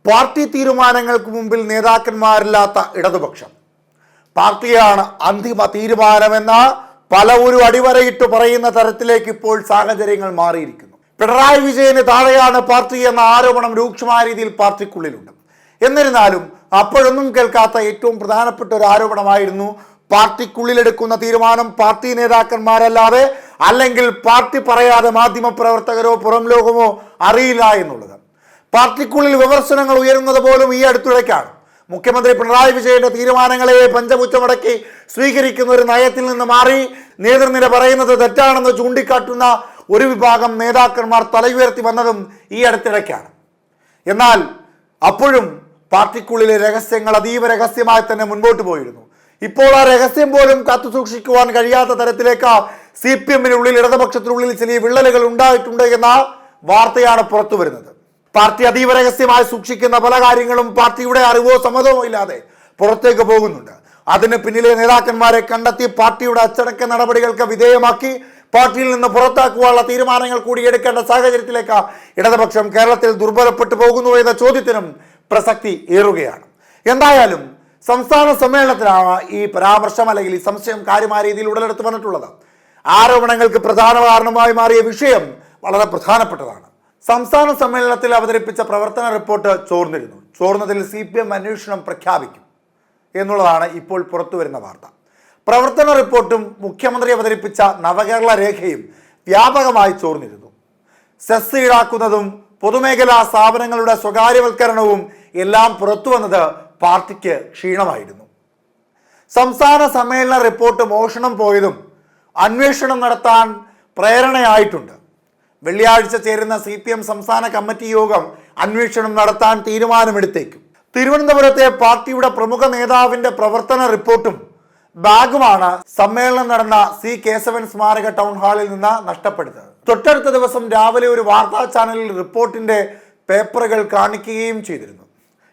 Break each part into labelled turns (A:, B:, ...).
A: Party തീരുമാനങ്ങൾക്ക് മുമ്പിൽ നേതാക്കന്മാരില്ലാത്ത ഇടതുപക്ഷം. പാർട്ടിയാണ് അന്തിമ തീരുമാനമെന്ന പലവരും അടിവരയിട്ട് പറയുന്ന തരത്തിലേക്ക് ഇപ്പോൾ സാഹചര്യങ്ങൾ മാറിയിരിക്കുന്നു. പിണറായി വിജയന് താഴെയാണ് പാർട്ടി എന്ന ആരോപണം രൂക്ഷമായ രീതിയിൽ പാർട്ടിക്കുള്ളിലുണ്ട്. എന്നിരുന്നാലും അപ്പോഴൊന്നും കേൾക്കാത്ത ഏറ്റവും പ്രധാനപ്പെട്ട ഒരു ആരോപണമായിരുന്നു പാർട്ടിക്കുള്ളിലെടുക്കുന്ന തീരുമാനം പാർട്ടി നേതാക്കന്മാരല്ലാതെ അല്ലെങ്കിൽ പാർട്ടി പറയാതെ മാധ്യമപ്രവർത്തകരോ പുറം ലോകമോ അറിയില്ല എന്നുള്ളത്. പാർട്ടിക്കുള്ളിൽ വിമർശനങ്ങൾ ഉയരുന്നത് പോലും ഈ അടുത്തിടയ്ക്കാണ്. മുഖ്യമന്ത്രി പിണറായി വിജയന്റെ തീരുമാനങ്ങളെ പഞ്ചമുച്ചമടക്കി സ്വീകരിക്കുന്ന ഒരു നയത്തിൽ നിന്ന് മാറി നേതൃനിര പറയുന്നത് തെറ്റാണെന്ന് ചൂണ്ടിക്കാട്ടുന്ന ഒരു വിഭാഗം നേതാക്കന്മാർ തലയുയർത്തി വന്നതും ഈ അടുത്തിടയ്ക്കാണ്. എന്നാൽ അപ്പോഴും പാർട്ടിക്കുള്ളിലെ രഹസ്യങ്ങൾ അതീവ രഹസ്യമായി തന്നെ മുൻപോട്ട് പോയിരുന്നു. ഇപ്പോൾ ആ രഹസ്യം പോലും കാത്തുസൂക്ഷിക്കുവാൻ കഴിയാത്ത തരത്തിലേക്ക് CPM-നുള്ളിൽ ഇടതുപക്ഷത്തിനുള്ളിൽ ചില വിള്ളലുകൾ ഉണ്ടായിട്ടുണ്ട് എന്ന വാർത്തയാണ് പുറത്തു വരുന്നത്. പാർട്ടി അതീവ രഹസ്യമായി സൂക്ഷിക്കുന്ന പല കാര്യങ്ങളും പാർട്ടിയുടെ അറിവോ സമ്മതമോ ഇല്ലാതെ പുറത്തേക്ക് പോകുന്നുണ്ട്. അതിന് പിന്നിലെ നേതാക്കന്മാരെ കണ്ടെത്തി പാർട്ടിയുടെ അച്ചടക്ക നടപടികൾക്ക് വിധേയമാക്കി പാർട്ടിയിൽ നിന്ന് പുറത്താക്കുവാനുള്ള തീരുമാനങ്ങൾ കൂടി എടുക്കേണ്ട സാഹചര്യത്തിലേക്ക് ഇടതുപക്ഷം കേരളത്തിൽ ദുർബലപ്പെട്ടു പോകുന്നു എന്ന ചോദ്യത്തിനും പ്രസക്തി ഏറുകയാണ്. എന്തായാലും സംസ്ഥാന സമ്മേളനത്തിലാണ് ഈ പരാമർശം അല്ലെങ്കിൽ ഈ സംശയം കാര്യമായ രീതിയിൽ ഉടലെടുത്ത് വന്നിട്ടുള്ളത്. ആരോപണങ്ങൾക്ക് പ്രധാന കാരണമായി മാറിയ വിഷയം വളരെ പ്രധാനപ്പെട്ടതാണ്. സംസ്ഥാന സമ്മേളനത്തിൽ അവതരിപ്പിച്ച പ്രവർത്തന റിപ്പോർട്ട് ചോർന്നിരുന്നു. ചോർന്നതിൽ CPM അന്വേഷണം പ്രഖ്യാപിക്കും എന്നുള്ളതാണ് ഇപ്പോൾ പുറത്തു വരുന്ന വാർത്ത. പ്രവർത്തന റിപ്പോർട്ടും മുഖ്യമന്ത്രി അവതരിപ്പിച്ച നവകേരള രേഖയും വ്യാപകമായി ചോർന്നിരുന്നു. സെസ് ഈടാക്കുന്നതും പൊതുമേഖലാ സ്ഥാപനങ്ങളുടെ സ്വകാര്യവൽക്കരണവും എല്ലാം പുറത്തു വന്നത് പാർട്ടിക്ക് ക്ഷീണമായിരുന്നു. സംസ്ഥാന സമ്മേളന റിപ്പോർട്ട് മോഷണം പോയതും അന്വേഷണം നടത്താൻ പ്രേരണയായിട്ടുണ്ട്. വെള്ളിയാഴ്ച ചേരുന്ന CPM സംസ്ഥാന കമ്മിറ്റി യോഗം അന്വേഷണം നടത്താൻ തീരുമാനമെടുത്തേക്കും. തിരുവനന്തപുരത്തെ പാർട്ടിയുടെ പ്രമുഖ നേതാവിന്റെ പ്രവർത്തന റിപ്പോർട്ടും ബാഗുമാണ് സമ്മേളനം നടന്ന C കേശവൻ സ്മാരക ടൗൺ ഹാളിൽ നിന്ന് നഷ്ടപ്പെടുത്തത്. തൊട്ടടുത്ത ദിവസം രാവിലെ ഒരു വാർത്താ ചാനലിൽ റിപ്പോർട്ടിന്റെ പേപ്പറുകൾ കാണിക്കുകയും ചെയ്തിരുന്നു.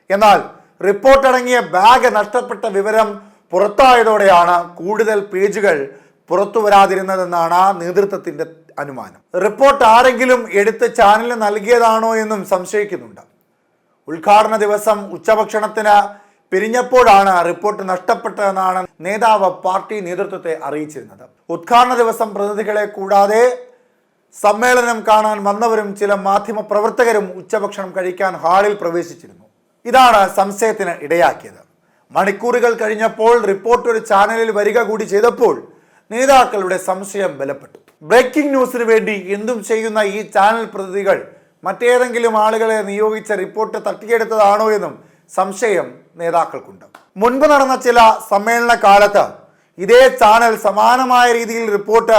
A: എന്നാൽ റിപ്പോർട്ട് അടങ്ങിയ ബാഗ് നഷ്ടപ്പെട്ട വിവരം പുറത്തായതോടെയാണ് കൂടുതൽ പേജുകൾ പുറത്തു വരാതിരുന്നതെന്നാണ് നേതൃത്വത്തിന്റെ അനുമാനം. റിപ്പോർട്ട് ആരെങ്കിലും എടുത്ത് ചാനലിന് നൽകിയതാണോ എന്നും സംശയിക്കുന്നുണ്ട്. ഉദ്ഘാടന ദിവസം ഉച്ചഭക്ഷണത്തിന് പിരിഞ്ഞപ്പോഴാണ് റിപ്പോർട്ട് നഷ്ടപ്പെട്ടതെന്നാണ് നേതാവ് പാർട്ടി നേതൃത്വത്തെ അറിയിച്ചിരുന്നത്. ഉദ്ഘാടന ദിവസം പ്രതിനിധികളെ കൂടാതെ സമ്മേളനം കാണാൻ വന്നവരും ചില മാധ്യമ പ്രവർത്തകരും ഉച്ചഭക്ഷണം കഴിക്കാൻ ഹാളിൽ പ്രവേശിച്ചിരുന്നു. ഇതാണ് സംശയത്തിന് ഇടയാക്കിയത്. മണിക്കൂറുകൾ കഴിഞ്ഞപ്പോൾ റിപ്പോർട്ട് ഒരു ചാനലിൽ വരിക കൂടി ചെയ്തപ്പോൾ നേതാക്കളുടെ സംശയം ബലപ്പെട്ടു. ബ്രേക്കിംഗ് ന്യൂസിന് വേണ്ടി എന്തും ചെയ്യുന്ന ഈ ചാനൽ പ്രതിനിധികൾ മറ്റേതെങ്കിലും ആളുകളെ നിയോഗിച്ച റിപ്പോർട്ട് തട്ടിയെടുത്തതാണോ എന്നും സംശയം നേതാക്കൾക്കുണ്ട്. മുൻപ് നടന്ന ചില സമ്മേളന കാലത്ത് ഇതേ ചാനൽ സമാനമായ രീതിയിൽ റിപ്പോർട്ട്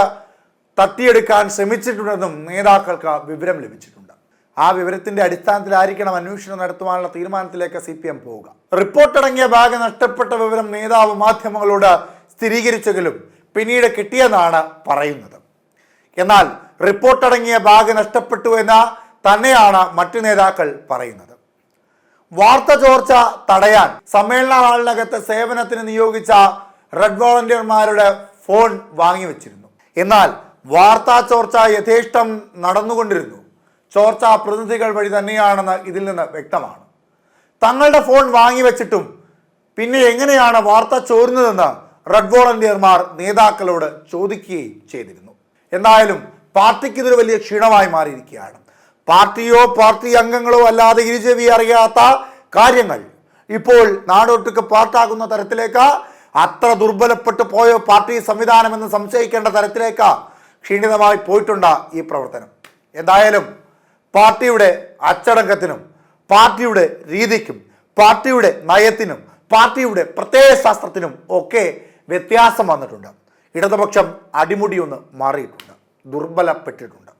A: തട്ടിയെടുക്കാൻ ശ്രമിച്ചിട്ടുണ്ടെന്നും നേതാക്കൾക്ക് വിവരം ലഭിച്ചിട്ടുണ്ട്. ആ വിവരത്തിന്റെ അടിസ്ഥാനത്തിലായിരിക്കണം അന്വേഷണം നടത്തുവാനുള്ള തീരുമാനത്തിലേക്ക് CPM പോവുക. റിപ്പോർട്ട് അടങ്ങിയ ബാഗ് നഷ്ടപ്പെട്ട വിവരം നേതാവ് മാധ്യമങ്ങളോട് സ്ഥിരീകരിച്ചെങ്കിലും പിന്നീട് കിട്ടിയെന്നാണ് പറയുന്നത്. എന്നാൽ റിപ്പോർട്ട് അടങ്ങിയ ബാഗ് നഷ്ടപ്പെട്ടു എന്ന് തന്നെയാണ് മറ്റു നേതാക്കൾ പറയുന്നത്. വാർത്ത ചോർച്ച തടയാൻ സമ്മേളന ഹാളിനകത്ത് സേവനത്തിന് നിയോഗിച്ച റെഡ് വോളണ്ടിയർമാരുടെ ഫോൺ വാങ്ങിവെച്ചിരുന്നു. എന്നാൽ വാർത്താ ചോർച്ച യഥേഷ്ടം നടന്നുകൊണ്ടിരുന്നു. ചോർച്ച പ്രതിനിധികൾ വഴി തന്നെയാണെന്ന് ഇതിൽ നിന്ന് വ്യക്തമാണ്. തങ്ങളുടെ ഫോൺ വാങ്ങിവെച്ചിട്ടും പിന്നെ എങ്ങനെയാണ് വാർത്ത ചോരുന്നതെന്ന് റെഡ് വോളണ്ടിയർമാർ നേതാക്കളോട് ചോദിക്കുകയും ചെയ്തിരുന്നു. എന്തായാലും പാർട്ടിക്ക് ഇതൊരു വലിയ ക്ഷീണമായി മാറിയിരിക്കുകയാണ്. പാർട്ടിയോ പാർട്ടി അംഗങ്ങളോ അല്ലാതെ ഇരുചെവി അറിയാത്ത കാര്യങ്ങൾ ഇപ്പോൾ നാടൊട്ടുക്ക് പാർട്ടാകുന്ന തരത്തിലേക്ക്, അത്ര ദുർബലപ്പെട്ടു പോയോ പാർട്ടി സംവിധാനം എന്ന് സംശയിക്കേണ്ട തരത്തിലേക്ക് ക്ഷീണിതമായി പോയിട്ടുണ്ട് ഈ പ്രവർത്തനം. എന്തായാലും പാർട്ടിയുടെ അച്ചടക്കത്തിനും പാർട്ടിയുടെ രീതിക്കും പാർട്ടിയുടെ നയത്തിനും പാർട്ടിയുടെ പ്രത്യയശാസ്ത്രത്തിനും ഒക്കെ വ്യത്യാസം വന്നിട്ടുണ്ട്. ഇടതുപക്ഷം അടിമുടിയൊന്ന് മാറിയിട്ടുണ്ട്, ദുർബലപ്പെട്ടിട്ടുണ്ട്.